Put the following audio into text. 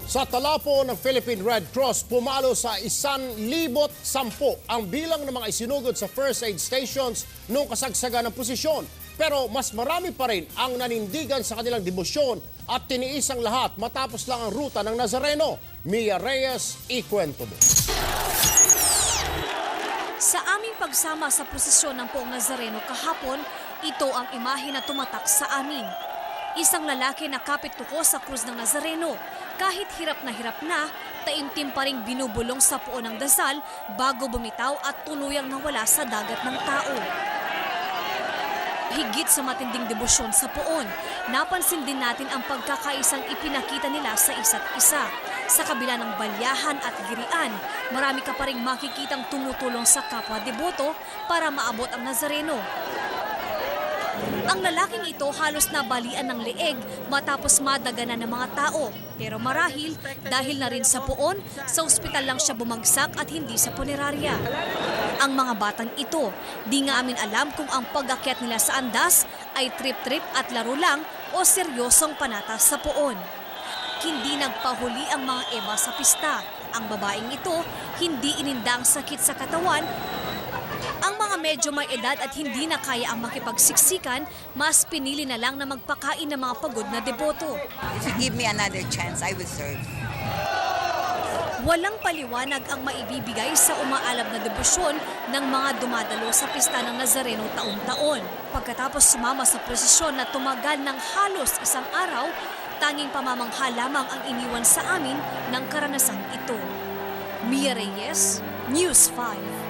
Sa talapo ng Philippine Red Cross, pumalo sa 1,010 ang bilang ng mga isinugod sa first aid stations noong kasagsagan ng posisyon. Pero mas marami pa rin ang nanindigan sa kanilang debosyon at tiniis ang lahat matapos lang ang ruta ng Nazareno. Mia Reyes, ikwento mo. Sa aming pagsama sa prosesyon ng Poong Nazareno kahapon, ito ang imahe na tumatak sa amin. Isang lalaki na kapit tuko sa krus ng Nazareno. Kahit hirap na, taimtim pa ring binubulong sa puon ng dasal bago bumitaw at tuluyang nawala sa dagat ng tao. Higit sa matinding debosyon sa puon, napansin din natin ang pagkakaisang ipinakita nila sa isa't isa. Sa kabila ng balyahan at girian, marami ka pa ring makikitang tumutulong sa kapwa deboto para maabot ang Nazareno. Ang lalaking ito halos nabalian ng leeg matapos madaganan ng mga tao. Pero marahil, dahil na rin sa puon, sa ospital lang siya bumagsak at hindi sa punerarya. Ang mga batang ito, di nga amin alam kung ang pag-akyat nila sa andas ay trip-trip at laro lang o seryosong panatas sa puon. Hindi nagpahuli ang mga eba sa pista. Ang babaeng ito, hindi ininda ang sakit sa katawan. Ang mga medyo may edad at hindi na kaya ang makipagsiksikan, mas pinili na lang na magpakain ng mga pagod na deboto. If you give me another chance, I will serve. Walang paliwanag ang maibibigay sa umaalab na debosyon ng mga dumadalo sa pista ng Nazareno taon-taon. Pagkatapos sumama sa prosesyon na tumagal ng halos isang araw, tanging pamamangha lamang ang iniwan sa amin ng karanasang ito. Mia Reyes, News 5.